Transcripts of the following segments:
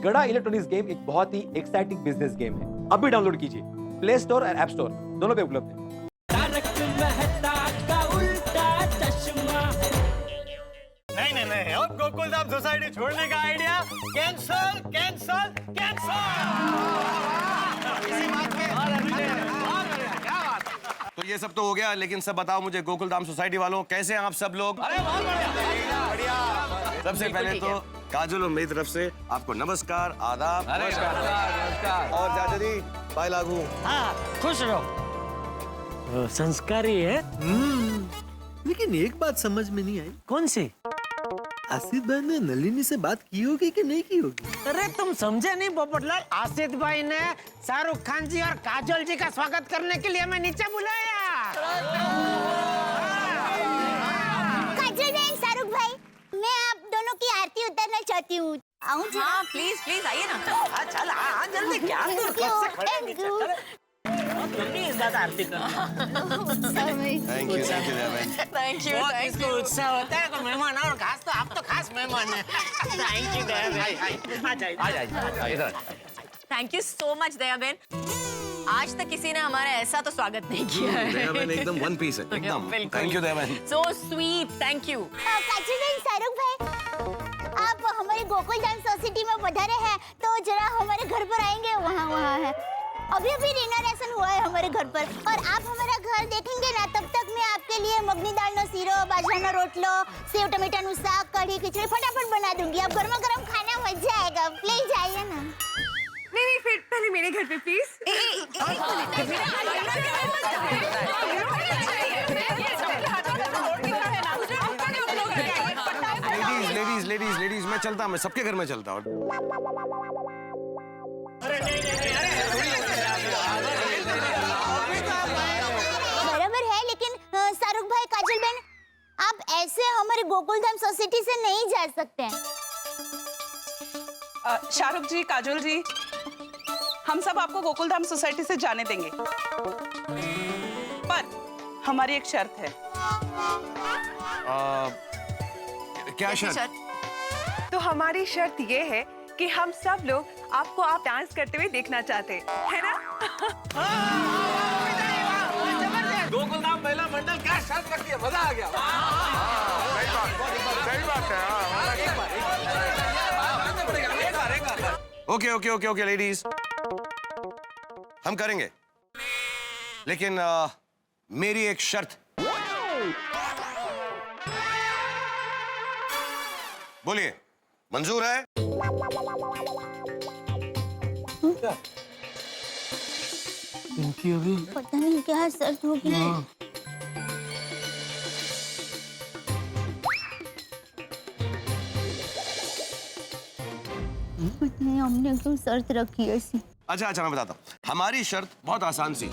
गड़ा electronics game एक बहुत ही एक्साइटिंग बिजनेस गेम है। अभी डाउनलोड कीजिए, प्ले स्टोर और ऐप स्टोर दोनों पे उपलब्ध है। नहीं, अब गोकुलधाम सोसाइटी छोड़ने का आइडिया कैंसल कैंसल कैंसल। तो ये सब तो हो गया, लेकिन सब बताओ मुझे गोकुलधाम सोसाइटी वालों, कैसे हैं आप सब लोग? अरे बहुत बढ़िया। सबसे पहले तो काजल और मेरी तरफ से आपको नमस्कार, आदाब। नमस्कार। और जाजरी बाय लागू। हाँ, खुश रहो। संस्कारी है। लेकिन एक बात समझ में नहीं आई, कौन सी? आसिफ भाई ने नलिनी से बात की होगी कि नहीं की होगी? अरे तुम समझे नहीं पोपटलाल, आसिफ भाई ने शाहरुख खान जी और काजोल जी का स्वागत करने के लिए हमें नीचे बुलाया। काजल बहन, शाहरुख भाई, मैं आप दोनों की आरती उतारना चाहती हूँ। आऊँ जी? हाँ प्लीज प्लीज आइए ना। चल हाँ जल्दी, क्या Thank you. जल्दी इस बात आरती कर। Thank you Deven. Thank you बहुत थैंक इसको यू। उत्साह होता है तो मेहमान और खास तो आप तो खास मेहमान हैं। Thank you Deven. Thank you so much Daya बहन। आज तक किसी ने हमारा ऐसा तो स्वागत नहीं किया है। देवेन एकदम वन पीस है, एकदम। बिल्कुल। Thank you Deven. So sweet, thank you. Kajal बहन, शाहरुख भाई, आप हमारे गोकुलधाम सोसाइटी में पधारे हैं तो जरा हमारे घर पर आएंगे। वहाँ है, अभी रिनोवेशन हुआ है हमारे घर पर, और आप हमारा घर देखेंगे ना, तब तक मैं आपके लिए मगनी दाल नो सीरो, बाजरा नो रोटलो, सेव टमाटर नु साग, कढ़ी खिचड़ी फटाफट बना दूंगी। अब गर्मा गर्म खाना मजा आएगा, प्लीज आइए ना। नहीं फिर पहले मेरे घर पे प्लीज। लेडीज मैं चलता, मैं सबके घर में चलता हूँ। बराबर है, लेकिन शाहरुख भाई, काजल बहन, आप ऐसे हमारे गोकुलधाम सोसाइटी से नहीं जा सकते हैं। शाहरुख जी, काजोल जी, हम सब आपको गोकुलधाम सोसाइटी से जाने देंगे, पर हमारी एक शर्त है। क्या शर्त? तो हमारी शर्त ये है कि हम सब लोग आपको आप डांस करते हुए देखना चाहते हैं ना? गोकुलधाम महिला मंडल क्या शर्त रखी है, मजा आ गया। सही बात है। ओके लेडीज, हम करेंगे, लेकिन मेरी एक शर्त। बोलिए, मंजूर है? इनकी अभी पता नहीं क्या शर्त होगी। नहीं, हमने क्यों शर्त रखी है ऐसी? अच्छा मैं बताता हूँ। हमारी शर्त बहुत आसान सी।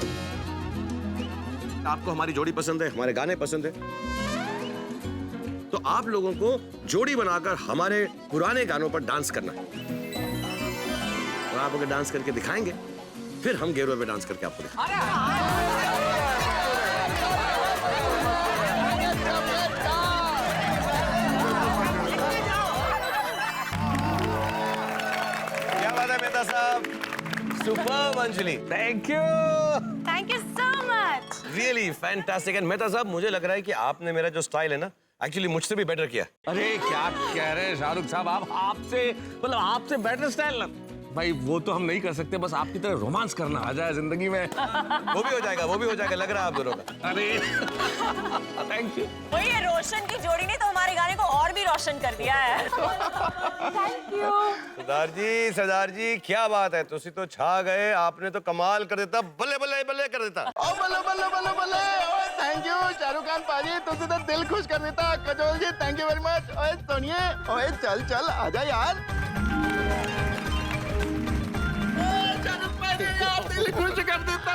आपको हमारी जोड़ी पसंद है, हमारे गाने पसंद है, तो आप लोगों को जोड़ी बनाकर हमारे पुराने गानों पर डांस करना है। और आप अगर डांस करके दिखाएंगे, फिर हम गेरुए पे डांस करके आपको दिखाएंगे। क्या बात है मेहता साहब, superb Anjali. Thank you. Thank you so much. Really fantastic. And Mehta साहब, मुझे लग रहा है कि आपने मेरा जो स्टाइल है ना, एक्चुअली मुझसे भी बेटर किया। अरे क्या कह रहे हैं शाहरुख साहब, आप आपसे मतलब आपसे बेटर स्टाइल ना भाई, वो तो हम नहीं कर सकते, बस आपकी तरह रोमांस करना आ जाए जिंदगी में। वो भी हो जाएगा, लग रहा है आप दोनों का। अरे थैंक यू। वही ये रोशन की जोड़ी ने तो हमारे गाने को और भी रोशन कर दिया है। Thank you. सरदार जी क्या बात है, तुसी तो छा गए, आपने तो कमाल कर देता, बल्ले बल्ले बल्ले कर देता। थैंक यू शाहरुख खान पाजी, तुझे तो दिल खुश कर देता। काजोल जी थैंक यू वेरी मच। ओए सोनिए, ओए चल आजा यार। दिल खुश कर देता।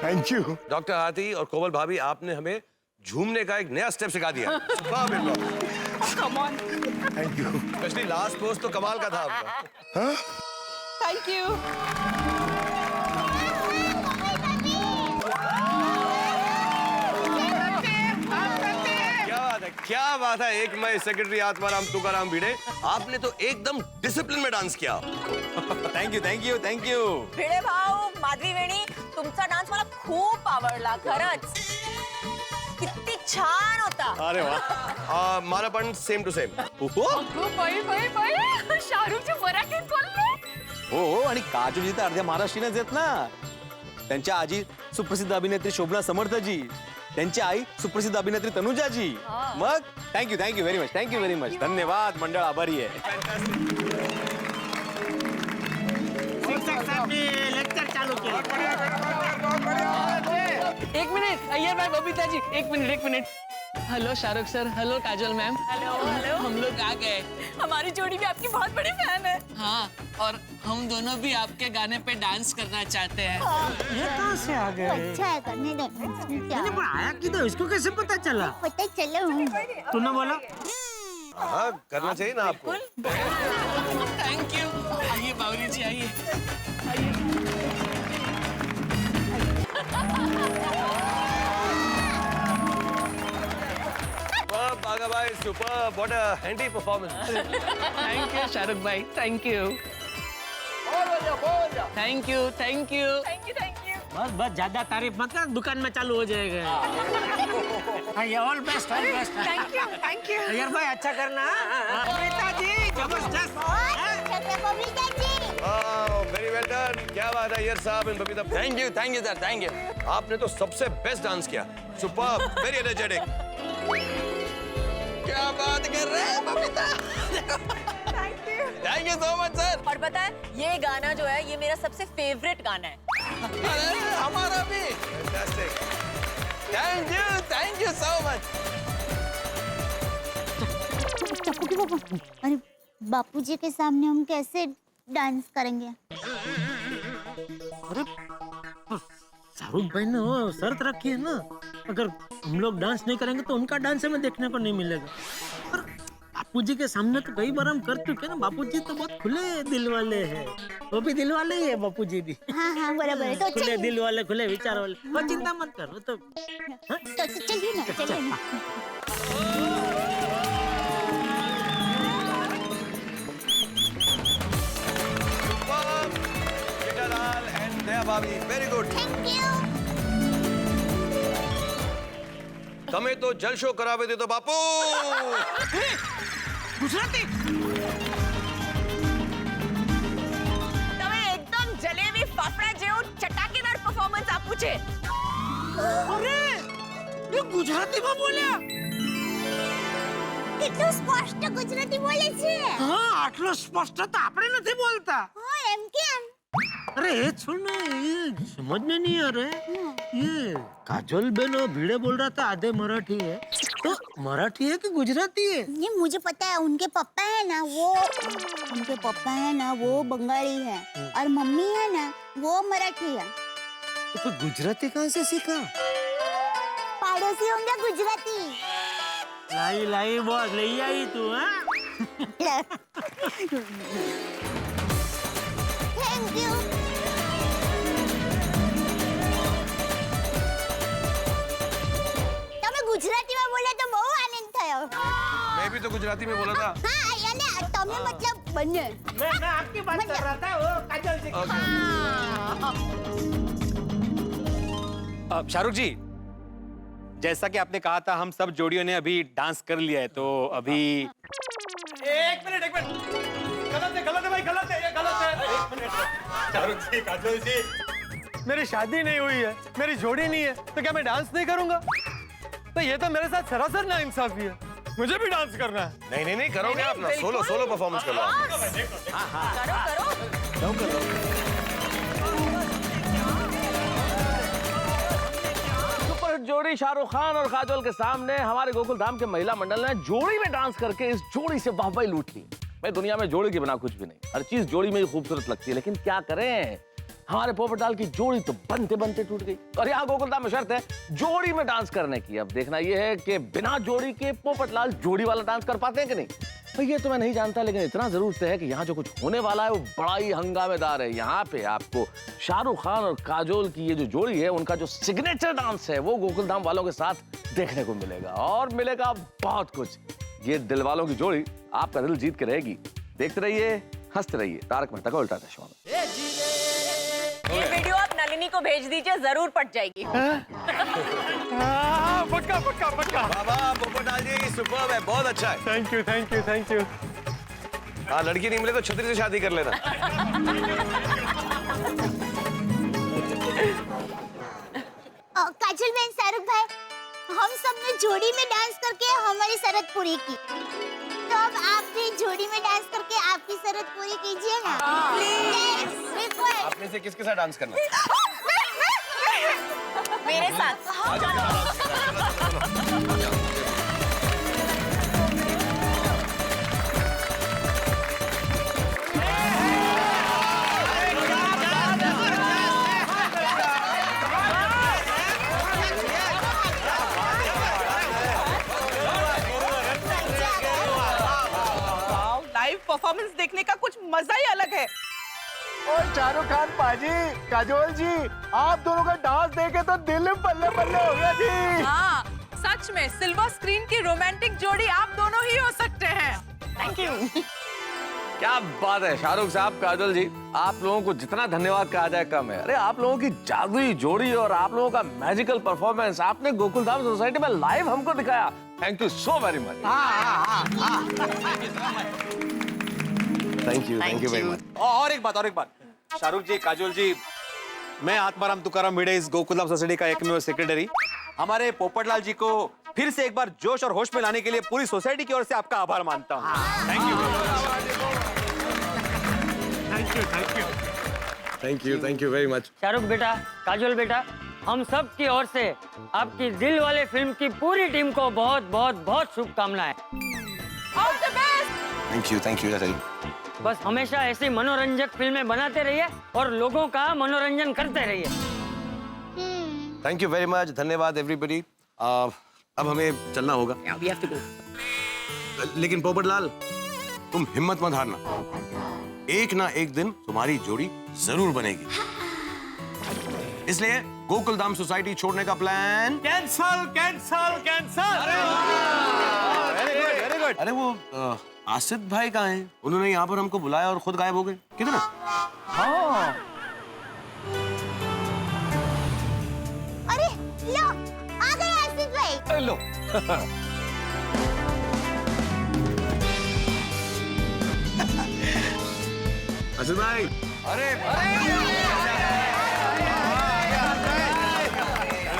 थैंक यू डॉक्टर हाथी और कोमल भाभी, आपने हमें झूमने का एक नया स्टेप सिखा दिया। Come on. Thank you. Specially last post तो कमाल का था आपका। Thank you. क्या बात है। एक मैं सेक्रेटरी आत्माराम तुकाराम भिडे, आपने तो एकदम डिसिप्लिन में डांस किया। Thank you thank you thank you. Bhide भाऊ, माधवी वेणी, तुमचा डान्स मला खूप आवडला खरंच. किती छान होता. अरे वा. मला पण सेम टू सेम. शाहरुखचे मराठीत बोलले. हो आणि काजोजी तर अर्ध्या महाराष्ट्रीयनच आहेत ना. त्यांच्या आजी सुप्रसिद्ध अभिनेत्री शोभना समर्थजी, त्यांची आई सुप्रसिद्ध अभिनेत्री तनुजाजी. मग थँक्यू व्हेरी मच. धन्यवाद. मंडळ आभारी आहे. शिक्षक साहब ने लेक्चर चालू किया. एक मिनट अय्यर भाई, बबीता जी, एक minute. Hello Shahrukh sir, hello Kajal ma'am. Hello. हम लोग आ गए. हमारी जोड़ी भी आपकी बहुत बड़ी फैन है. हाँ, और हम दोनों भी आपके गाने पे डांस करना चाहते हैं. ये कहाँ से आ गए? अच्छा है करने दो. मैंने पर आया किधर, इसको कैसे पता चला? पता चलो. तूने बोला? हाँ, करना चाहिए ना आपको. Thank you. आइए बावरी जी, आइए. बागा भाई, super. What a handy performance. Thank you Shahrukh भाई, थैंक यू. Thank you. बस ज्यादा तारीफ मत कर, दुकान में चालू हो जाएगा. All best. Thank you. Iyer भाई अच्छा करना. बबीता जी जबरदस्त. Babita ji. Very well done. क्या बात है यार साहब and Babita. Thank you sir, thank you. आपने तो सबसे बेस्ट डांस किया. सुपर. Very energetic. क्या बात कर रहे हैं Babita. Thank you so much sir. और पता है, ये गाना जो है ये मेरा सबसे फेवरेट गाना है. अरे हमारा भी. Fantastic. Thank you so much. चप्पू के पापा. अरे बापूजी के सामने हम कैसे डांस करेंगे? अरे शाहरुख भाई ने वो शर्त रखी है ना, अगर हम लोग डांस नहीं करेंगे तो उनका डांस हमें देखने को नहीं मिलेगा. और बापूजी के सामने तो कई बार हम कर चुके हैं ना. बापूजी तो बहुत खुले दिल वाले हैं. वो भी दिल वाले ही है बापूजी भी. हाँ बराबर है. तो खुले दिल वाले, खुले विचार वाले. वो चिंता मत कर. वो तो चलिए ना. जेठालाल एंड दया भाभी, वेरी गुड. Thank you. તમે તો જલશો કરાવી દીધો બાપુ. गुजराती. તમે એકદમ જલેબી ફાફડા જેવું ચટાકેદાર પરફોર્મન્સ આપવું છે. अरे ये गुजराती में बोल्या. કેટલું સ્પષ્ટ ગુજરાતી બોલે છે. हाँ, આટલો સ્પષ્ટ તો આપણે નથી બોलता. હા એમ કેમ? अरे ये छोड़ ना, ये समझ में नहीं आ रहा है. ये काजल बेन और भिड़े बोल रहा था आधे मराठी है, तो मराठी है कि गुजराती है? ये मुझे पता है. उनके पापा है ना वो बंगाली है और मम्मी है ना वो मराठी है. तो फिर गुजराती कहाँ से सीखा? पाड़ोसी होंगे गुजराती. लाई बहुत ले आई तू. हाँ, थैंक यू. તમે ગુજરાતીમાં બોલે તો બહુ આનંદ થયો. मैं भी तो गुजराती में बोला था. હા અને તમે મતલબ બંને. मैं आपकी बात कर रहा था. वो काजल जी. शाहरुख जी, जैसा कि आपने कहा था हम सब जोड़ियों ने अभी डांस कर लिया है, तो अभी एक मिनट गलत है भाई, गलत है. एक मिनट. शाहरुख जी, काजल जी, मेरी शादी नहीं हुई है, मेरी जोड़ी नहीं है, तो क्या मैं डांस नहीं करूंगा? तो ये तो मेरे साथ सरासर नाइंसाफी है. मुझे भी डांस करना है. नहीं करोगे आप ना. सोलो परफॉर्मेंस करो आप. करो. सुपर जोड़ी शाहरुख खान और काजोल के सामने हमारे गोकुल धाम के महिला मंडल ने जोड़ी में डांस करके इस जोड़ी से वाहवाही लूट ली. भाई दुनिया में जोड़ी के बिना कुछ भी नहीं. हर चीज जोड़ी में ही खूबसूरत लगती है, लेकिन क्या करें, हमारे पोपटलाल की जोड़ी तो बनते बनते टूट गई। और यहाँ गोकुलधाम में शर्त है जोड़ी में डांस करने की। अब देखना यह है कि बिना जोड़ी के पोपटलाल जोड़ी वाला डांस कर पाते हैं कि नहीं। तो ये तो मैं नहीं जानता, लेकिन इतना जरूर तय है कि यहाँ जो कुछ होने वाला है वो बड़ा ही हंगामेदार है। यहाँ पे आपको शाहरुख खान और काजोल की ये जो जोड़ी है उनका जो सिग्नेचर डांस है वो गोकुलधाम वालों के साथ देखने को मिलेगा, और मिलेगा बहुत कुछ। ये दिल वालों की जोड़ी आपका दिल जीत के रहेगी। देखते रहिए, हंसते रहिए। तारक मेहता का उल्टा चश्मा में। ये वीडियो आप नलिनी को भेज दीजिए, जरूर पट जाएगी। पक्का पक्का पक्का। बाबा पोपटलाल जी सुपर्ब है, बहुत अच्छा है। Thank you thank you thank you. हाँ, लड़की नहीं मिले तो छतरी से शादी कर लेना। काजल बहन, शाहरुख भाई, हम सब ने जोड़ी में डांस करके हमारी शर्त पूरी की, तो अब आप भी जोड़ी में डांस करके आपकी शर्त पूरी कीजिए ना प्लीज। रिक्वेस्ट। आप में से किसके साथ डांस करना है? मेरे साथ। लाइव परफॉर्मेंस देखने का कुछ मजा ही अलग है। और शाहरुख खान पाजी, काजोल जी, आप दोनों का डांस देखे तो दिल बल्ले बल्ले हो गया जी। हाँ, सच में सिल्वर स्क्रीन की रोमांटिक जोड़ी आप दोनों ही हो सकते हैं। Thank you. क्या बात है शाहरुख साहब, काजोल जी, आप लोगों को जितना धन्यवाद कहा जाए कम है। अरे आप लोगों की जादुई जोड़ी और आप लोगों का मैजिकल परफॉर्मेंस आपने गोकुलधाम सोसाइटी में लाइव हमको दिखाया। Thank you so very much. Thank you very much. और एक बात, शाहरुख जी, काजोल जी, मैं आत्माराम तुकाराम भिड़े, इस गोकुलधाम सोसाइटी का एकमेव सेक्रेटरी, हमारे पोपटलाल जी को फिर से एक बार जोश और होश में लाने के लिए पूरी सोसाइटी की ओर से आपका आभार मानता हूँ। Thank you very much. Shahrukh बेटा, काजोल बेटा, हम सब की ओर से आपकी दिल वाले फिल्म की पूरी टीम को बहुत बहुत बहुत शुभकामनाएं। All the best. Thank you ji. बस हमेशा ऐसी मनोरंजक फिल्में बनाते रहिए और लोगों का मनोरंजन करते रहिए। थैंक यू वेरी मच, धन्यवाद एवरीबॉडी। अब हमें चलना होगा। लेकिन पोपटलाल, तुम हिम्मत मत हारना, एक ना एक दिन तुम्हारी जोड़ी जरूर बनेगी। इसलिए गोकुलधाम सोसाइटी छोड़ने का plan cancel cancel cancel. Very good. अरे वो आसिफ भाई कहाँ हैं? उन्होंने यहाँ पर हमको बुलाया और खुद गायब हो गए। किधर है? अरे लो, आ गए आसिफ भाई। लो। आसिफ भाई, अरे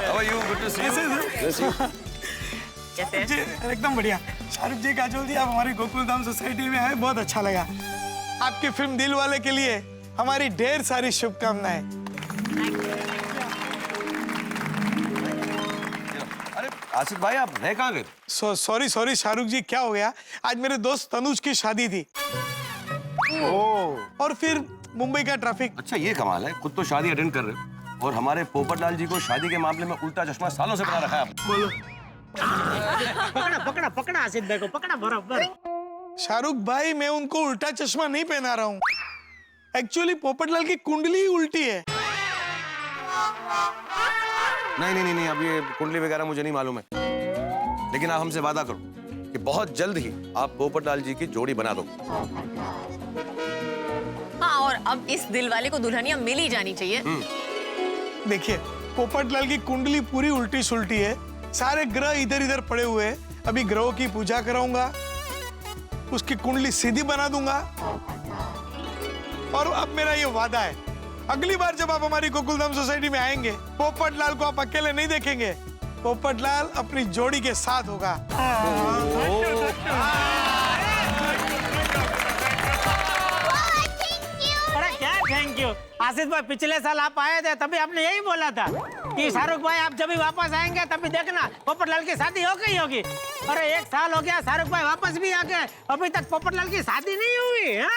How are you? Good to see you. जी एकदम बढ़िया। शाहरुख जी, काजोल जी, आप हमारी गोकुलधाम सोसाइटी में आए, बहुत अच्छा लगा। आपकी फिल्म दिल वाले के लिए हमारी ढेर सारी शुभकामनाएं। अरे आसिफ भाई, आप रह कहाँ गए? सॉरी शाहरुख जी, क्या हो गया? आज मेरे दोस्त तनुज की शादी थी। और फिर मुंबई का ट्रैफिक। अच्छा, ये कमाल है, खुद तो शादी अटेंड कर रहे हो और हमारे पोपटलाल जी को शादी के मामले में उल्टा चश्मा सालों से बना रखा है आपने। बोलो। पकड़ा आसिफ भाई को, पकड़ा बराबर। शाहरुख भाई, मैं उनको उल्टा चश्मा नहीं पहना रहा हूँ। एक्चुअली पोपटलाल की कुंडली उल्टी है। नहीं, अब ये कुंडली वगैरह मुझे नहीं मालूम है, लेकिन आप हमसे वादा करो कि बहुत जल्द ही आप पोपटलाल जी की जोड़ी बना दो। हाँ, और अब इस दिल वाले को दुल्हनिया मिल ही जानी चाहिए। देखिए, पोपटलाल की कुंडली पूरी उल्टी सुल्टी है, सारे ग्रह इधर इधर पड़े हुए हैं। अभी ग्रहों की पूजा कराऊंगा, उसकी कुंडली सीधी बना दूंगा। और अब मेरा ये वादा है, अगली बार जब आप हमारी गोकुलधाम सोसाइटी में आएंगे, पोपटलाल को आप अकेले नहीं देखेंगे, पोपटलाल अपनी जोड़ी के साथ होगा। अरे क्या थैंक यू आसिफ भाई, पिछले साल आप आए थे तभी आपने यही बोला था कि शाहरुख भाई आप जब भी वापस आएंगे तभी देखना पोपटलाल की शादी हो गई होगी। अरे 1 साल हो गया, शाहरुख भाई वापस भी आ गए, अभी तक पोपटलाल की शादी नहीं हुई है।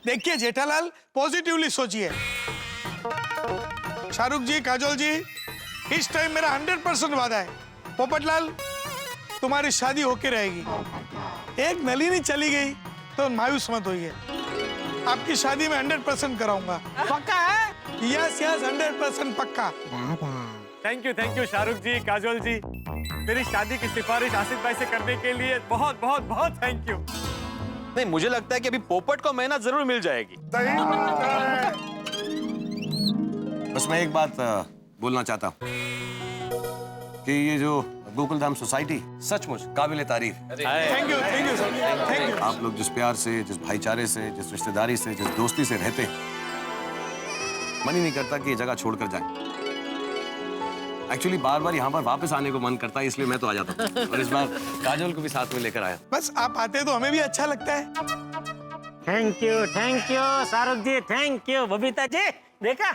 देखिए जेठालाल, पॉजिटिवली सोचिए। शाहरुख जी, काजोल जी, इस टाइम मेरा 100% वादा है, पोपटलाल तुम्हारी शादी होके रहेगी। एक नलिनी चली गई तो मायूस मत होइए, आपकी शादी में 100% कराऊंगा। पक्का है? यस यस, 100% पक्का। थैंक यू शाहरुख जी, काजोल जी, मेरी शादी की सिफारिश आसिफ भाई से करने के लिए बहुत बहुत बहुत थैंक यू। नहीं, मुझे लगता है कि अभी पोपट को मेहनत जरूर मिल जाएगी। बस मैं एक बात बोलना चाहता हूँ कि ये जो गोकुलधाम सोसाइटी सचमुच काबिले तारीफ है। Thank you sir, thank you. आप लोग जिस प्यार से, जिस भाईचारे से, जिस रिश्तेदारी से, जिस दोस्ती से रहते हैं, मन ही नहीं करता कि ये जगह छोड़कर जाए। एक्चुअली बार बार यहाँ पर वापस आने को मन करता है, इसलिए मैं तो आ जाता हूँ और इस बार काजोल को भी साथ में लेकर आया। बस आप आते तो हमें भी अच्छा लगता है। Thank you Shahrukh ji, thank you Babita ji. देखा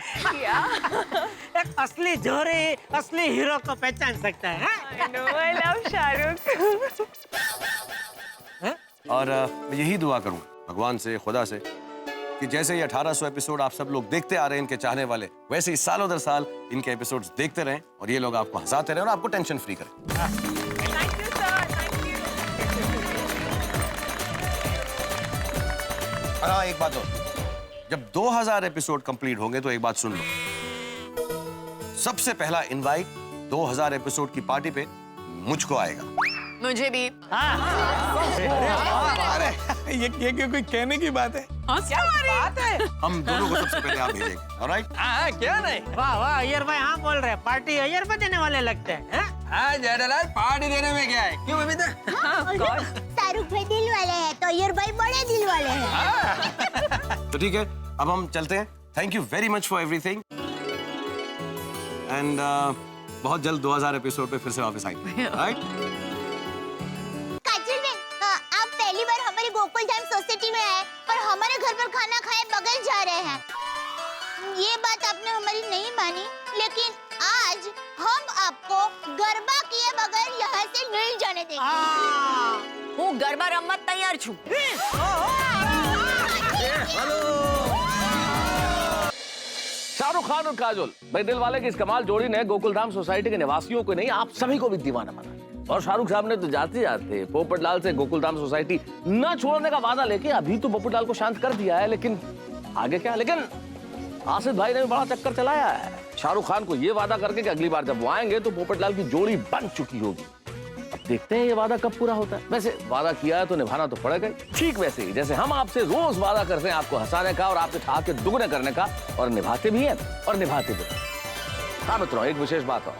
एक असली जोड़ी असली हीरो को पहचान सकता है। I love Shahrukh. और मैं यही दुआ करूँगा भगवान से, खुदा से, कि जैसे ये 1800 एपिसोड आप सब लोग देखते आ रहे हैं, इनके चाहने वाले, वैसे ही सालों दर साल इनके एपिसोड्स देखते रहें और ये लोग आपको हंसाते रहें और आपको टेंशन फ्री करें। Thank you sir, thank you. और हाँ, एक बात और, जब 2000 एपिसोड कंप्लीट होंगे तो एक बात सुन लो, सबसे पहला इनवाइट 2000 एपिसोड की पार्टी पे मुझको आएगा। मुझे भी। अरे ये कोई कहने की बात है? क्या बात है? हम दोनों को सबसे पहले आप भेजेंगे। ऑलराइट? क्या नहीं? वाह वाह, अय्यर भाई हाँ बोल रहे हैं, पार्टी अय्यर पर देने वाले लगते हैं। हाँ जेठालाल, पार्टी देने में क्या है? क्यों बबीता? शाहरुख भाई दिल वाले हैं तो अय्यर भाई बड़े दिल वाले हैं। तो ठीक है, अब हम चलते हैं। Thank you very much for everything and बहुत जल्द 2000 एपिसोड पे फिर से वापस आएंगे। राइट? काजल बहन, आप पहली बार हमारी गोकुलधाम सोसाइटी में आए और हमारे घर पर खाना खाए बगैर जा रहे हैं। ये बात आपने हमारी नहीं मानी, लेकिन आज हम आपको गरबा किए बगैर यहाँ से नहीं जाने देंगे। હું ગરબા રમવા તૈયાર છું। शाहरुख खान और काजोल, भाई दिल वाले की इस कमाल जोड़ी ने गोकुलधाम सोसाइटी के निवासियों को नहीं, आप सभी को भी दीवाना बना। और शाहरुख साहब ने तो जाते जाते पोपटलाल से गोकुलधाम सोसाइटी न छोड़ने का वादा लेके अभी तो पोपटलाल को शांत कर दिया है, लेकिन आगे क्या? लेकिन आसिफ भाई ने भी बड़ा चक्कर चलाया है शाहरुख खान को ये वादा करके कि अगली बार जब वो आएंगे तो पोपटलाल की जोड़ी बन चुकी होगी। अब देखते हैं ये वादा कब पूरा होता है। वैसे वादा किया है तो निभाना तो पड़ेगा ही। ठीक वैसे ही जैसे हम आपसे रोज वादा करते हैं आपको हंसाने का और आपके ठाक के दुगने करने का, और निभाते भी हैं और निभाते भी। हाँ मित्रों, एक विशेष बात और,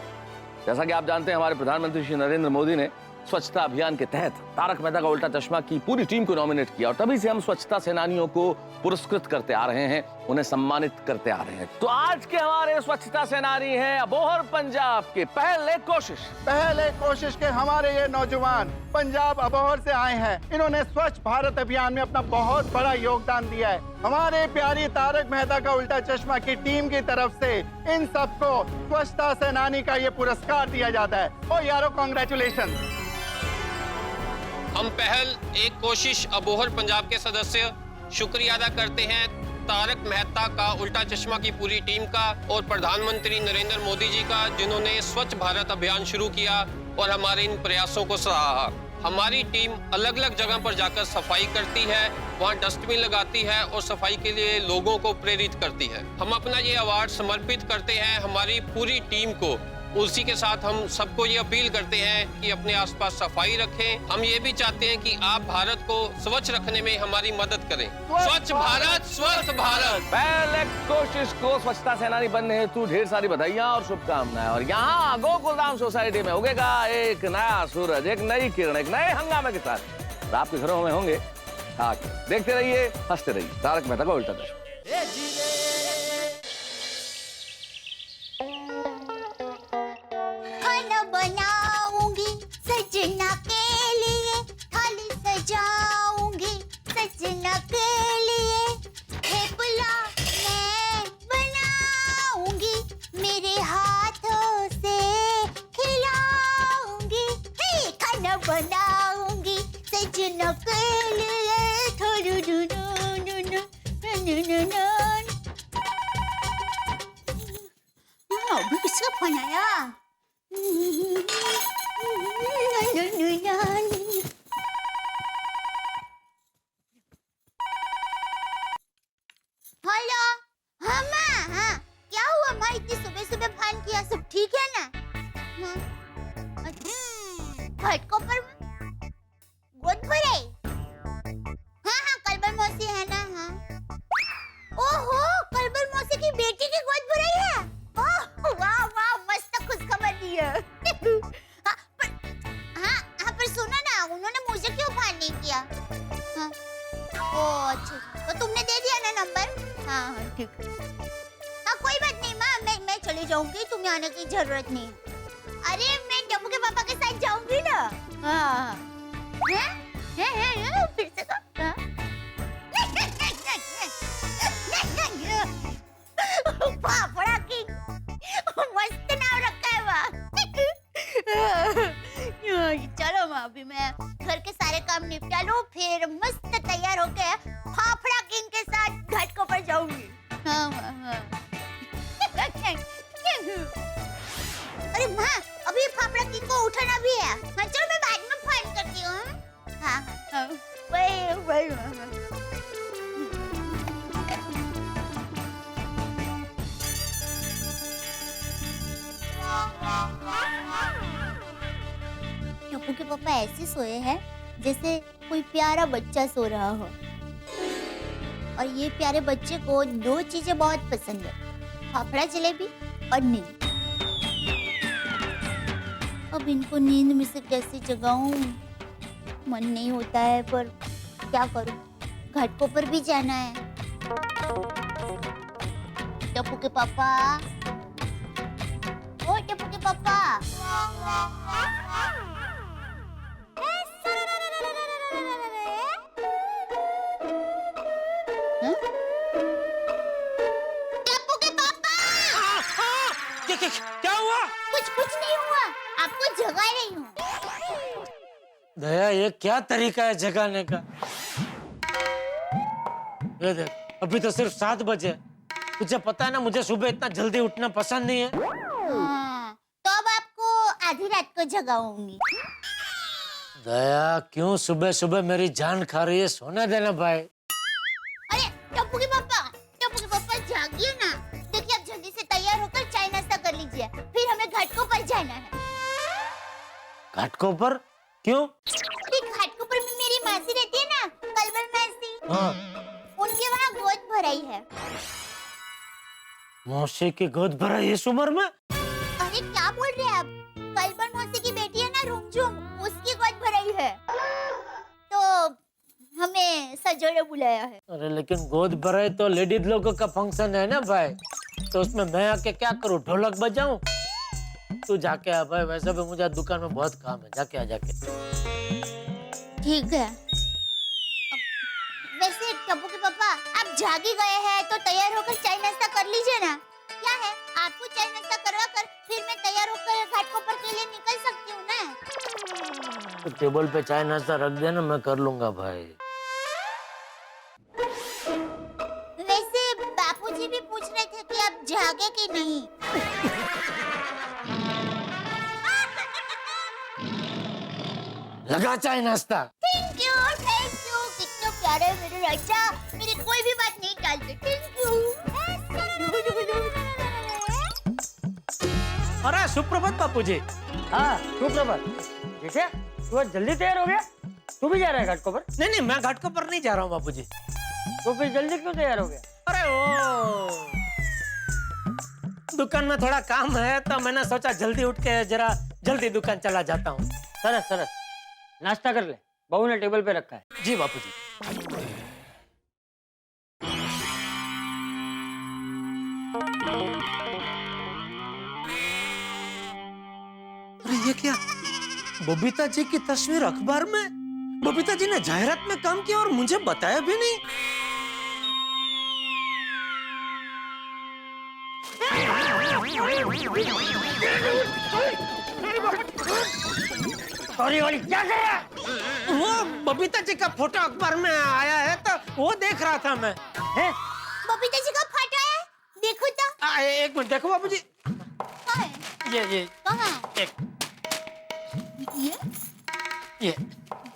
जैसा कि आप जानते हैं हमारे प्रधानमंत्री श्री नरेंद्र मोदी ने स्वच्छता अभियान के तहत तारक मेहता का उल्टा चश्मा की पूरी टीम को नॉमिनेट किया और तभी से हम स्वच्छता सेनानियों को पुरस्कृत करते आ रहे हैं, उन्हें सम्मानित करते आ रहे हैं। तो आज के हमारे स्वच्छता सेनानी हैं अबोहर पंजाब के पहले कोशिश के हमारे ये नौजवान पंजाब अबोहर से आए हैं। इन्होंने स्वच्छ भारत अभियान में अपना बहुत बड़ा योगदान दिया है। हमारे प्यारी तारक मेहता का उल्टा चश्मा की टीम की तरफ से इन सबको स्वच्छता सेनानी का ये पुरस्कार दिया जाता है। ओ यारो, कांग्रेचुलेशन। हम पहल एक कोशिश अबोहर पंजाब के सदस्य शुक्रिया अदा करते हैं तारक मेहता का उल्टा चश्मा की पूरी टीम का और प्रधानमंत्री नरेंद्र मोदी जी का, जिन्होंने स्वच्छ भारत अभियान शुरू किया और हमारे इन प्रयासों को सराहा। हमारी टीम अलग अलग जगह पर जाकर सफाई करती है, वहाँ डस्टबिन लगाती है और सफाई के लिए लोगों को प्रेरित करती है। हम अपना ये अवार्ड समर्पित करते हैं हमारी पूरी टीम को। उसी के साथ हम सबको ये अपील करते हैं कि अपने आसपास सफाई रखें। हम ये भी चाहते हैं कि आप भारत को स्वच्छ रखने में हमारी मदद करें। स्वच्छ भारत, स्वस्थ भारत। पहले कोशिश को स्वच्छता सेनानी बनने हेतु ढेर सारी बधाइयां और शुभकामनाएं। और यहाँ गोकुलधाम सोसाइटी में उगेगा एक नया सूरज, एक नई किरण, एक नए हंगामे के साथ। और आपके घरों में होंगे आके देखते रहिए, हंसते रहिए। तारक मेहता का उल्टा चश्मा। बनाऊंगी सजना के लिए, थाली सजाऊंगी सजना के लिए, थेपला मैं बनाऊंगी, मेरे हाथों से खिलाऊंगी। खाना बनाऊंगी सजना के लिए, थाली अभी किसका फोन आया? हेलो, हाँ माँ, हाँ क्या हुआ माँ? इतनी सुबह सुबह फोन किया, सब ठीक है ना? हाँ, घाटकोपर में गोद भरे? हाँ हाँ, कलबल मौसी है ना? हाँ। ओहो, कलबल मौसी की बेटी की गोद भराई है? ओह वाह वाह, मस्त खुशखबर दी है। हाँ पर सुनो ना, उन्होंने मुझे क्यों फोन नहीं किया? हाँ, ओह अच्छा, तो तुमने दे दिया ना नंबर? हाँ हाँ ठीक है। हाँ कोई बात नहीं माँ, मैं चली जाऊंगी, तुम्हें आने की जरूरत नहीं है। अरे मैं डब्बू के पापा के साथ जाऊंगी ना। हाँ फिर से तो पापड़ा की मस्त नाम रखा है वाह। चलो माँ, अभी मैं घर के सारे काम निपटा लूं, फिर मस्त तैयार होके फाफड़ा किंग के साथ घाटकों पर जाऊंगी। हाँ माँ हाँ। अरे माँ, अभी फाफड़ा किंग को उठाना भी है। हाँ चलो, मैं बाद में फोन करती हूँ। हाँ हाँ वही माँ। टप्पू के पापा ऐसे सोए हैं जैसे कोई प्यारा बच्चा सो रहा हो, और ये प्यारे बच्चे को दो चीजें बहुत पसंद है, फाफड़ा जलेबी और नींद। अब इनको नींद में से कैसे जगाऊं? मन नहीं होता है, पर क्या करूं, घाटकों पर भी जाना है। टप्पू के पापा, ओ टप्पू के पापा, क्या हुआ? कुछ नहीं हुआ, आपको जगा रही हूँ। दया, ये क्या तरीका है जगाने का? ये देख, अभी तो सिर्फ 7 बजे। तुझे पता है ना, मुझे सुबह इतना जल्दी उठना पसंद नहीं है। हाँ, तो अब आपको आधी रात को जगाऊंगी। दया, क्यों सुबह सुबह मेरी जान खा रही है? सोने देना भाई। अरे टप्पू के पापा जागिए ना। देखिए, आप जल्दी से तैयार होकर चाय नाश्ता कर लीजिए, फिर हमें घाटकों पर जाना है। घाटकों पर? क्यों? घाटकों पर में मेरी मासी रहती है ना, कलबल मासी। हाँ। उनके वहाँ गोद भराई है। मौसी की गोद भराई इस उम्र में? अरे क्या बोल रहे हैं आप? कलबल मौसी की बेटी है ना रुमझुम, उसकी गोद भराई है, तो हमें सजोरे बुलाया है। अरे लेकिन गोद भराई तो लेडीज लोगों का फंक्शन है ना भाई, तो उसमें मैं आके क्या करूँ? ढोलक बजाऊं? तू जाके आ भाई, वैसे भी मुझे दुकान में बहुत काम है, जाके आ जाके। ठीक है। वैसे टप्पू के पापा, आप जागी गए हैं तो तैयार होकर चाय नाश्ता कर लीजिए ना। क्या है, आपको चाय नाश्ता करवा कर फिर मैं तैयार होकर घाटकों पर के लिए निकल सकती हूँ ना। तो टेबल पे चाय नाश्ता रख देना, मैं कर लूंगा भाई। वैसे बापूजी भी पूछ रहे थे कि आप जागे कि नहीं। लगा चाय नाश्ता। थैंक यू कितना प्यारे मेरे राजा, मेरी कोई भी बात नहीं टालते। Thank you. अरे सुप्रभात बापूजी। हाँ सुप्रभात। ठीक है, तू आज जल्दी तैयार हो गया? तू भी जा रहा है घाटकों पर? नहीं, मैं घाटकों पर नहीं जा रहा हूँ बापूजी। तो फिर जल्दी क्यों तैयार हो गया? अरे ओ, दुकान में थोड़ा काम है, तो मैंने सोचा जल्दी उठ के जरा जल्दी दुकान चला जाता हूँ। सरस, नाश्ता कर ले, बहू ने टेबल पे रखा है। जी बापूजी। अरे ये क्या? बबीता जी की तस्वीर अखबार में? बबीता जी ने जाहिरात में काम किया और मुझे बताया भी नहीं। सॉरी वाली क्या कर रहा है? वो बबीता जी का फोटो अखबार में आया है, तो वो देख रहा था मैं। हैं? बबीता जी का फाटा है, देखो तो। एक मिनट देखो बाबूजी, कहाँ है? ये कहाँ? एक ये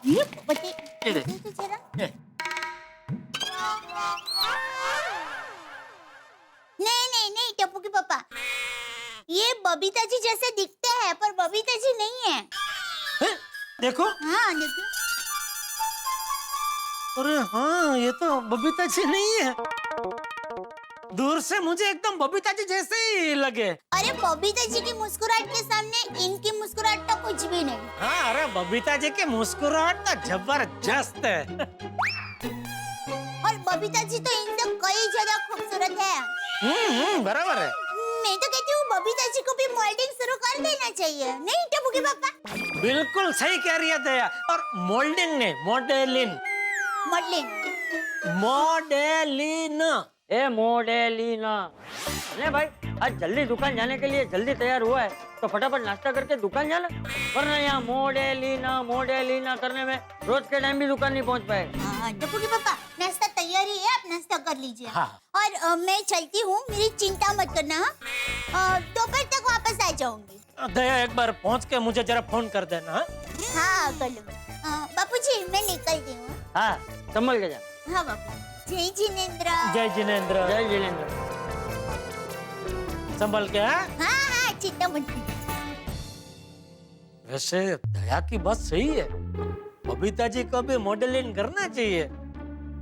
ये बता ये दे। तो जरा। ये नहीं टप्पू के पापा, ये बबीता जी जैसे दिखते हैं पर बबीता जी नहीं है। देखो। हाँ देखो। अरे हाँ, ये तो बबीता जी नहीं है, दूर से मुझे एकदम बबीता जी जैसे ही लगे। अरे बबीता जी की मुस्कुराहट के सामने इनकी मुस्कुराहट तो कुछ भी नहीं। हाँ, अरे बबीता जी की मुस्कुराहट तो जबरदस्त है। और बबीता जी तो इनसे कई ज्यादा खूबसूरत है। बराबर है। मैं तो कहती हूँ बबीता जी को भी मॉडलिंग शुरू कर देना चाहिए, नहीं टप्पू के पापा? बिल्कुल सही कह रही है दया। और मोल्डिंग ने मॉडलिंग ए मॉडलिना। अरे भाई, आज जल्दी दुकान जाने के लिए जल्दी तैयार हुआ है तो फटाफट नाश्ता करके दुकान जाना, वरना यहाँ मॉडलिना करने में रोज के टाइम भी दुकान नहीं पहुँच पाएगा। हाँ टप्पू के पापा, नाश्ता तैयारी है, आप नाश्ता कर लीजिए। हाँ। और मैं चलती हूँ, मेरी चिंता मत करना। दोपहर तक वापस आ जाऊंगी। दया एक बार पहुँच के मुझे जरा फोन कर देना। हाँ कर लूँगी। बापूजी मैं निकलती हूँ। हाँ, संभल के जा। हाँ बापू। जय जिनेंद्र। जय जिनेंद्र। जय जिनेंद्र। संभल के। हाँ चिंता मत कीजिए। वैसे दया की बात सही है, बबीता जी को भी मॉडलिंग करना चाहिए।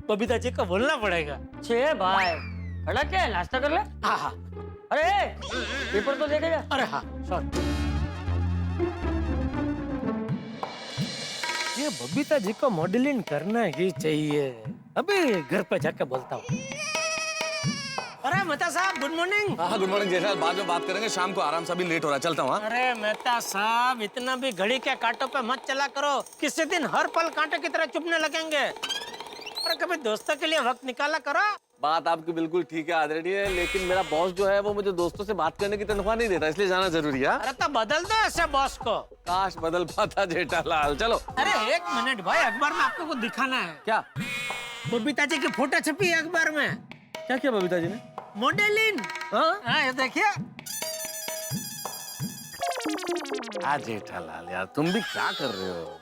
बबीता जी को बोलना पड़ेगा। छे भाई, खड़ा क्या है, नाश्ता कर ले। हाँ। अरे पेपर तो देखे जा। अरे हाँ सॉरी। ये बबीता जी को मॉडलिंग करना ही चाहिए, अभी घर पे जाके बोलता हूँ। अरे मेहता साहब गुड मॉर्निंग। हाँ गुड मॉर्निंग जेठालाल, बाद में बात करेंगे, शाम को आराम से, अभी लेट हो रहा है, चलता हूँ। अरे मेहता साहब इतना भी घड़ी के कांटों पे मत चला करो, किसी दिन हर पल कांटे की तरह चुभने लगेंगे। अरे कभी दोस्तों के लिए वक्त निकाला करो। बात आपकी बिल्कुल ठीक है आदरणीय, लेकिन मेरा बॉस जो है वो मुझे दोस्तों से बात करने की तनख्वाह नहीं देता, इसलिए जाना जरूरी है। अरे तो बदल दो ऐसे बॉस को। काश बदल पाता जेठालाल। चलो। अरे एक मिनट भाई, अखबार में आपको कुछ दिखाना है। क्या? बबीता जी की फोटो छपी है अखबार में। क्या किया बबीता जी ने? मॉडलिंग। हाँ ये देखिए। जेठालाल यार, तुम भी क्या कर रहे हो?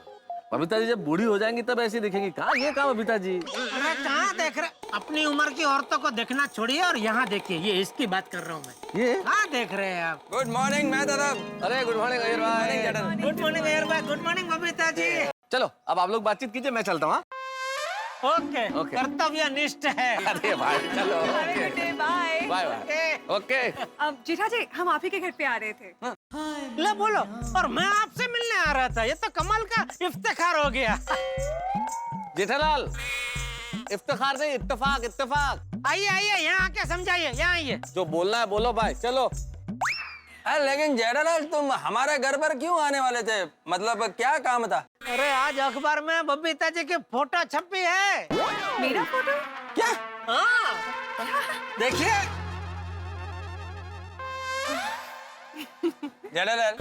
बबीता जी जब बूढ़ी हो जाएंगी तब ऐसी दिखेंगी। कहाँ ये कहाँ बबीता जी? अरे कहाँ देख रहे, अपनी उम्र की औरतों को देखना छोड़िए और यहाँ देखिए, ये इसकी बात कर रहा हूँ मैं। ये हाँ देख रहे हैं आप। गुड मॉर्निंग मैं दादा। अरे गुड मॉर्निंग अय्यर भाई। गुड मॉर्निंग अय्यर भाई। Good morning Babita ji. चलो अब आप लोग बातचीत कीजिए, मैं चलता हूँ। ओके कर्तव्यनिष्ठ है। अरे भाई चलो। Bye bye bye. ओके। अब जीठा जी हम आप ही के घर पे आ रहे थे। ले बोलो, और मैं आपसे मिलने आ रहा था, ये तो कमाल का इफ्तिखार हो गया। जेठालाल, इफ्तिखार नहीं, इत्तेफाक इत्तेफाक। आइए आइए, यहाँ आके समझाइए, यहाँ आइए। जो बोलना है बोलो भाई, चलो। लेकिन जेठालाल तुम हमारे घर पर क्यों आने वाले थे, मतलब क्या काम था? अरे आज अखबार में बबीता जी की फोटो छपी है। मेरा फोटो? क्या? हाँ देखिए। जेठालाल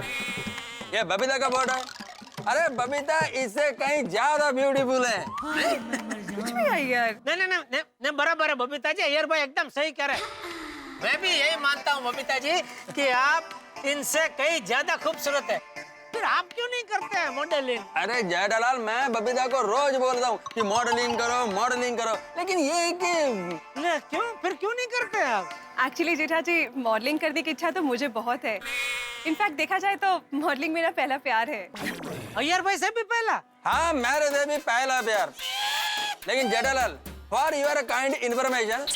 ये बबीता का फोटो है। अरे बबीता इससे कहीं ज्यादा ब्यूटीफुल है। कुछ भी है यार। नहीं बराबर है बबीता जी, अय्यर भाई एकदम सही कह रहे हैं। मैं भी यही मानता हूँ बबीता जी कि आप इनसे कहीं ज्यादा खूबसूरत है, फिर आप क्यों नहीं करते हैं मॉडलिंग? अरे जेठालाल मैं बबीता को रोज बोलता हूँ कि मॉडलिंग करो, लेकिन ये कि फिर क्यों नहीं करते आप? एक्चुअली जेठा जी मॉडलिंग करने की इच्छा तो मुझे बहुत है। इनफैक्ट देखा जाए तो मॉडलिंग मेरा पहला प्यार है। अय्यर भाई से भी पहला? हाँ मेरे से भी पहला प्यार। लेकिन Jethalal for your kind information,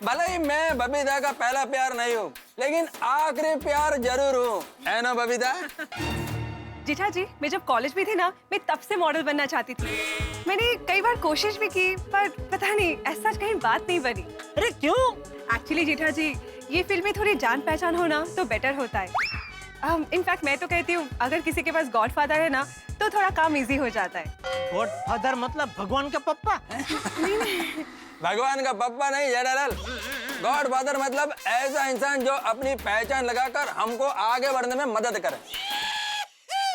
भले ही मैं बबीता का पहला प्यार नहीं हूँ, लेकिन आखिरी प्यार जरूर हूँ, है ना बबीता? जेठा जी मैं जब कॉलेज में थी ना, मैं तब से मॉडल बनना चाहती थी। मैंने कई बार कोशिश भी की, पर पता नहीं ऐसा कहीं बात नहीं बनी। अरे क्यों? एक्चुअली जेठा जी ये फिल्म में थोड़ी जान पहचान हो ना तो बेटर होता है। इनफैक्ट मैं तो कहती हूँ अगर किसी के पास गॉडफादर है ना तो थोड़ा काम इजी हो जाता है। गॉडफादर मतलब भगवान का पप्पा? भगवान का पप्पा नहीं जेठालाल, गॉडफादर मतलब ऐसा इंसान जो अपनी पहचान लगाकर हमको आगे बढ़ने में मदद करे।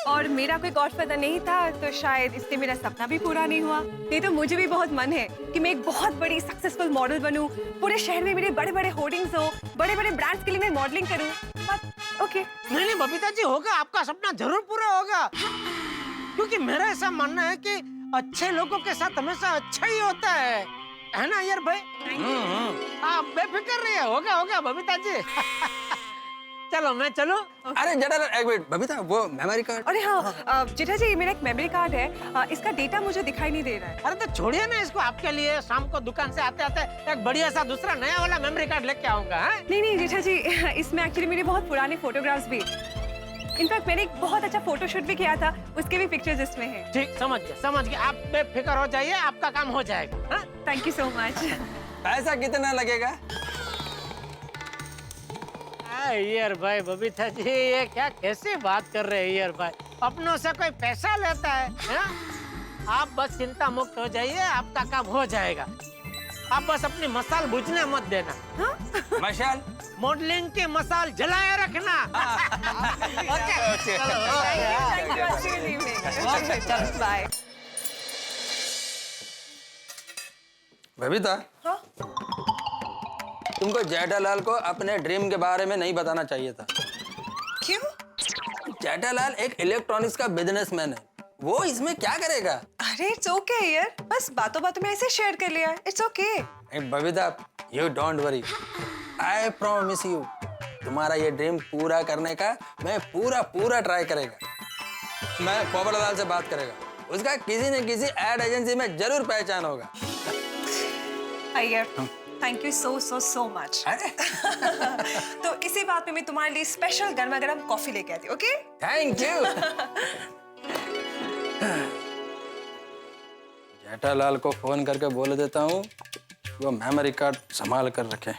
और मेरा कोई गॉडफादर नहीं था तो शायद इससे मेरा सपना भी पूरा नहीं हुआ। नहीं तो मुझे भी बहुत मन है कि मैं एक बहुत बड़ी सक्सेसफुल मॉडल बनूं, पूरे शहर में मेरे बड़े बड़े होर्डिंग्स हो, बड़े बड़े ब्रांड्स के लिए मैं मॉडलिंग करूं। But okay. नहीं बबीता जी, होगा, आपका सपना जरूर पूरा होगा, क्योंकि मेरा ऐसा मानना है कि अच्छे लोगों के साथ हमेशा अच्छा ही होता है ना अय्यर भाई? आप बेफिक्र रहिए, होगा बबीता जी। चलो मैं चलो। अरे जरा एक मिनट बबीता, वो मेमोरी कार्ड। अरे हाँ जेठा जी, मेरा एक मेमोरी कार्ड है, इसका डेटा मुझे दिखाई नहीं दे रहा है। अरे तो छोड़िए ना इसको, आपके लिए शाम को दुकान से आते आते एक बढ़िया सा दूसरा नया वाला मेमोरी कार्ड लेके आऊंगा। नहीं जेठा जी, इसमें एक्चुअली मेरे बहुत पुराने फोटोग्राफ्स भी, इनफैक्ट मैंने एक बहुत अच्छा फोटोशूट भी किया था, उसके भी पिक्चर्स इसमें हैं। ठीक, समझ गया, आप बेफिक्र हो जाइए, आपका काम हो जाएगा। Thank you so much. पैसा कितना लगेगा? अय्यर भाई, बबीता जी ये क्या कैसे बात कर रहे हैं अय्यर भाई? अपनों से कोई पैसा लेता है? आप बस चिंता मुक्त हो जाइए, आपका काम हो जाएगा। आप बस अपनी मसाल बुझने मत देना। मशाल? मॉडलिंग के मसाल जलाए रखना। बाय। बबीता, तुमको जेठालाल को अपने ड्रीम के बारे में नहीं बताना चाहिए था। क्यों? जेठालाल एक इलेक्ट्रॉनिक्स का बिजनेसमैन है, वो इसमें क्या करेगा? अरे इट्स ओके यार, बस बातों बातों में ऐसे शेयर कर लिया, it's okay. Babita, you don't worry, I promise you, तुम्हारा ये ड्रीम पूरा करने का मैं पूरा ट्राई करेगा। मैं पोपटलाल से बात करेगा, उसका किसी न किसी एड एजेंसी में जरूर पहचान होगा। Iyer, thank you so much. तो इसी बात में मैं तुम्हारे लिए स्पेशल गर्मा गर्म कॉफी लेके आती हूँ, ओके? Thank you. जेठालाल को फोन करके बोल देता हूँ वो मेमोरी कार्ड संभाल कर रखे।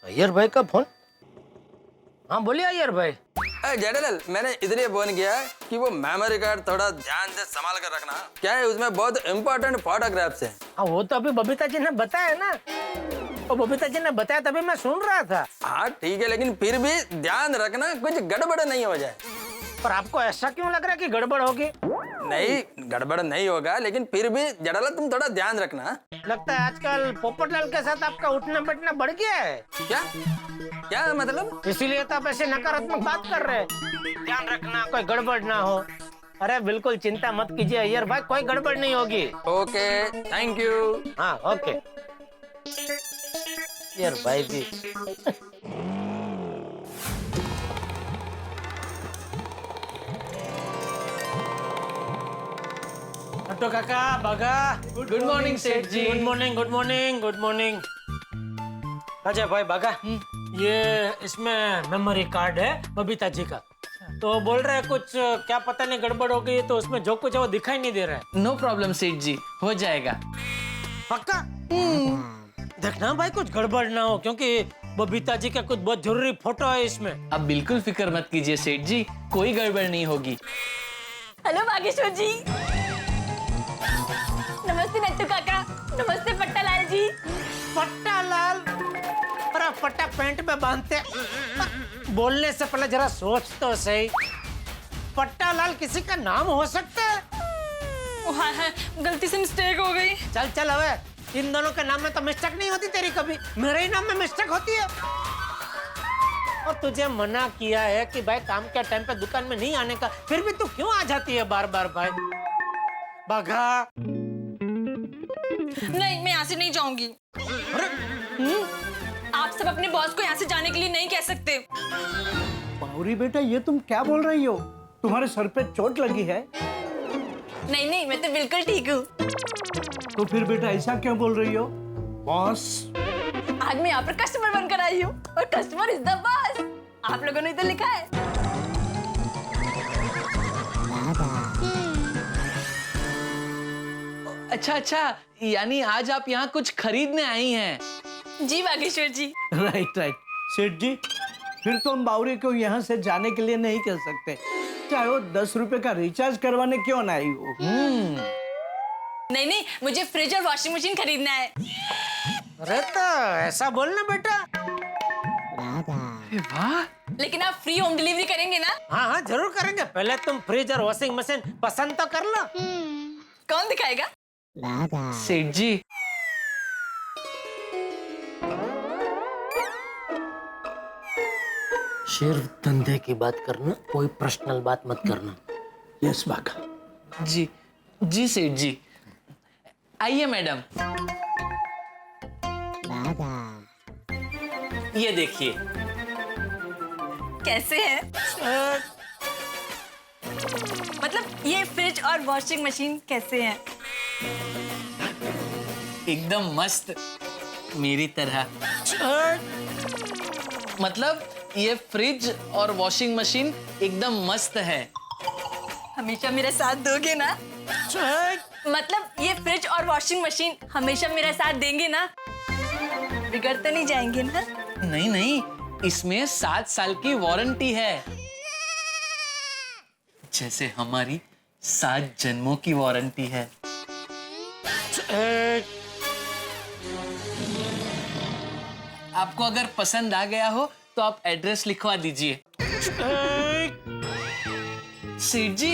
अय्यर भाई का फोन? हाँ बोलिए अय्यर भाई। जेठालाल, मैंने इसलिए फोन किया कि वो मेमोरी कार्ड थोड़ा ध्यान से संभाल कर रखना। क्या है उसमें बहुत इम्पोर्टेंट फोटोग्राफ्स हैं। हाँ वो तो अभी बबीता जी ने बताया ना, वो बबीता जी ने बताया तभी मैं सुन रहा था। हाँ ठीक है, लेकिन फिर भी ध्यान रखना कुछ गड़बड़ नहीं हो जाए। पर आपको ऐसा क्यों लग रहा है कि गड़बड़ होगी? नहीं, गड़बड़ नहीं होगा, लेकिन फिर भी जेठालाल तुम थोड़ा ध्यान रखना। लगता है आजकल पोपटलाल के साथ आपका उठना बैठना बढ़ गया है। क्या मतलब? इसीलिए तो आप ऐसे नकारात्मक बात कर रहे हैं। ध्यान रखना कोई गड़बड़ ना हो। अरे बिल्कुल चिंता मत कीजिए अय्यर भाई, कोई गड़बड़ नहीं होगी। Okay, thank you. हाँ ओके अय्यर भाई जी। तो काका बघा। गुड मॉर्निंग सेठ जी। Good morning. अजय भाई बघा, ये इसमें मेमोरी कार्ड है बबीता जी का, तो बोल रहे हैं कुछ क्या पता नहीं गड़बड़ हो गई, तो उसमें जो कुछ है वो दिखाई नहीं दे रहा है। नो प्रॉब्लम सेठ जी, हो जाएगा। पक्का? देखना भाई कुछ गड़बड़ ना हो, क्योंकि बबीता जी का कुछ बहुत जरूरी फोटो है इसमें। अब बिल्कुल फिक्र मत कीजिए सेठ जी, कोई गड़बड़ नहीं होगी। हेलो बागेश्वर जी। नमस्ते नट्टू काका। नमस्ते पट्टालाल जी। पट्टालाल? अरे पट्टा पैंट में बांधते, बोलने से पहले जरा सोच तो सही। पट्टालाल किसी का नाम हो सकता है? हाँ, गलती से मिस्टेक हो गई। चल अबे, इन दोनों के नाम में तो मिस्टेक नहीं होती तेरी कभी, मेरे ही नाम में मिस्टेक होती है। और तुझे मना किया है कि भाई काम के टाइम पे दुकान में नहीं आने का, फिर भी तू क्यों आ जाती है बार बार भाई? बाघा नहीं, मैं यहाँ से नहीं जाऊंगी। आप सब अपने बॉस को यहाँ से जाने के लिए नहीं कह सकते। बावरी बेटा, ये तुम क्या बोल रही हो? तुम्हारे सर पे चोट लगी है? नहीं, मैं तो बिल्कुल ठीक हूँ। तो फिर बेटा ऐसा क्यों बोल रही हो? बॉस, आज मैं यहाँ पर कस्टमर बनकर आई हूँ, और कस्टमर इज द बॉस। आप लोगों ने तो लिखा है। अच्छा, यानी आज आप यहाँ कुछ खरीदने आई हैं? जी बागेश्वर जी। राइट। सेठ जी, फिर तो हम बावरी को यहाँ से जाने के लिए नहीं कह सकते, चाहे वो 10 रुपए का रिचार्ज करवाने क्यों ना आई हो। नहीं, मुझे फ्रिज और वॉशिंग मशीन खरीदना है। अरे तो ऐसा बोलना बेटा, लेकिन आप फ्री होम डिलीवरी करेंगे ना? हाँ हाँ जरूर करेंगे। पहले तुम फ्रिज और वॉशिंग मशीन पसंद तो कर लो। कौन दिखाएगा? सेठ जी। सिर्फ धंधे की बात करना, कोई पर्सनल बात मत करना। यस बाघा। जी जी सेठ जी। आइए मैडम। ये देखिए। कैसे है? मतलब ये फ्रिज और वॉशिंग मशीन कैसे हैं? एकदम मस्त, मेरी तरह। मतलब ये फ्रिज और वॉशिंग मशीन एकदम मस्त है। हमेशा मेरा साथ दोगे ना? मतलब ये फ्रिज और वॉशिंग मशीन हमेशा मेरा साथ देंगे ना? बिगड़ तो नहीं जाएंगे ना? नहीं नहीं, इसमें 7 साल की वारंटी है, जैसे हमारी 7 जन्मों की वारंटी है। आपको अगर पसंद आ गया हो तो आप एड्रेस लिखवा दीजिए। सेठ जी,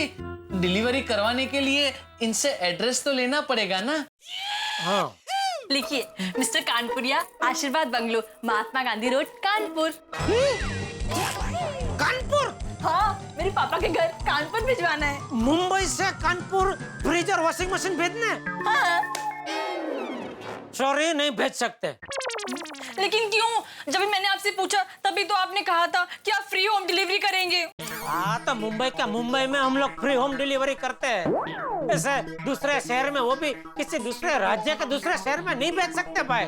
डिलीवरी करवाने के लिए इनसे एड्रेस तो लेना पड़ेगा ना? हाँ। लिखिए, मिस्टर कानपुरिया, आशीर्वाद बंगलो, महात्मा गांधी रोड, कानपुर। कानपुर? हाँ, मेरे पापा के घर कानपुर भिजवाना है। मुंबई से कानपुर फ्रिज और वॉशिंग मशीन भेजने? हाँ। सॉरी, नहीं भेज सकते। लेकिन क्यों? जब मैंने आपसे पूछा तभी तो आपने कहा था कि आप फ्री होम डिलीवरी करेंगे। हाँ तो मुंबई में हम लोग फ्री होम डिलीवरी करते हैं। ऐसे दूसरे शहर में, वो भी किसी दूसरे राज्य के दूसरे शहर में नहीं भेज सकते भाई।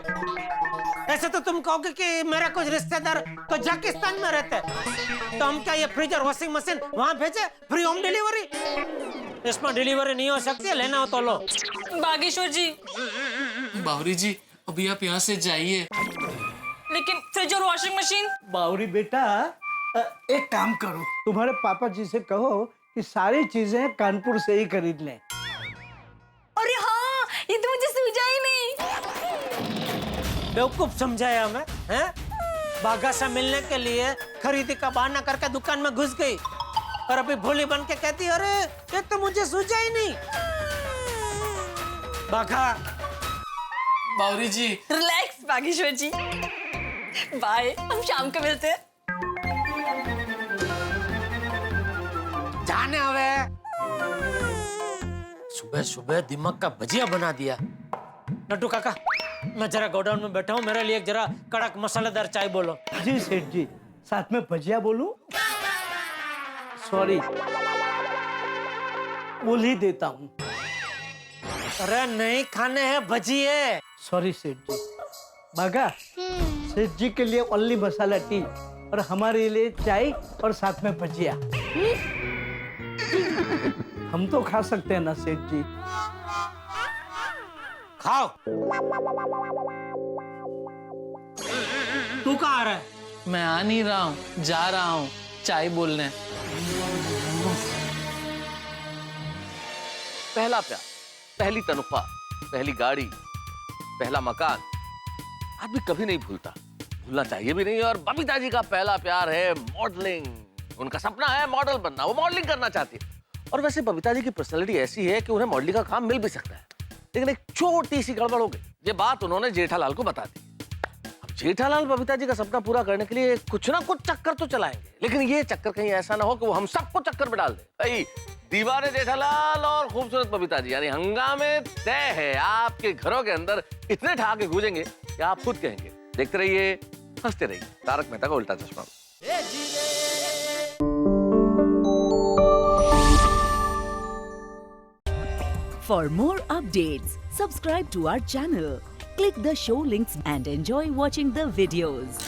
ऐसे तो तुम कहोगे कि मेरे कुछ रिश्तेदार कजाकिस्तान में रहते हैं, तो हम क्या ये फ्रिज और वॉशिंग मशीन वहाँ भेजे फ्री होम डिलीवरी? इसमें डिलीवरी नहीं हो सकती है, लेना हो तो लो। बागेश्वर जी। बावरी जी, अभी आप यहाँ से जाइए। लेकिन फ्रिज और वॉशिंग मशीन? बावरी बेटा, एक काम करो, तुम्हारे पापा जी से कहो कि सारी चीजें कानपुर से ही खरीद लें। अरे हाँ, ये तो मुझे सूझा ही नहीं। बेवकूफ समझाया हमें, हैं? बाघा से मिलने के लिए खरीदी का बहाना करके दुकान में घुस गई और अभी भोली बन के कहती, अरे ये तो मुझे सूझा ही नहीं। बाघा। बावरी जी। रिलैक्स बागेश्वर जी। बाय, हम शाम को मिलते हैं। जाने हवे। सुबह सुबह दिमाग का भजिया बना दिया। नट्टू काका, मैं जरा गोडाउन में बैठा हूँ, मेरे लिए एक जरा कड़क मसालेदार चाय बोलो। जी सेठ जी, साथ में भजिया बोलूं? सॉरी, बोल ही देता हूँ। अरे नहीं खाने हैं भजिए। सॉरी सेठ जी। बागा, सेठ जी के लिए ओनली मसाला टी और हमारे लिए चाय और साथ में भजिया। हम तो खा सकते हैं ना सेठ जी? खाओ। तू कहाँ आ रहा है? मैं आ नहीं रहा हूँ, जा रहा हूँ चाय बोलने। पहला प्यार, पहली तनख्वाह, पहली गाड़ी, पहला मकान, आदमी कभी नहीं भूलता, भूलना चाहिए भी नहीं। और बबीता जी का पहला प्यार है मॉडलिंग। उनका सपना है मॉडल बनना, वो मॉडलिंग करना चाहती है। और वैसे बबीता जी की पर्सनालिटी ऐसी है कि उन्हें मॉडलिंग का काम मिल भी सकता है, लेकिन एक छोटी सी गड़बड़ हो गई। ये बात उन्होंने जेठालाल को बता दी। अब जेठालाल बबीता जी का सपना पूरा करने के लिए कुछ ना कुछ चक्कर तो चलाएंगे, लेकिन ये चक्कर कहीं ऐसा ना हो कि वो हम सबको चक्कर में डाल दे। भाई, दीवाने जेठालाल और खूबसूरत बबीता जी, यानी हंगामे तय है। आपके घरों के अंदर इतने ठहाके गूंजेंगे कि आप खुद कहेंगे। देखते रहिए, हंसते रहिए। तारक मेहता का उल्टा चश्मा। For more updates, subscribe to our channel, click the show links and enjoy watching the videos.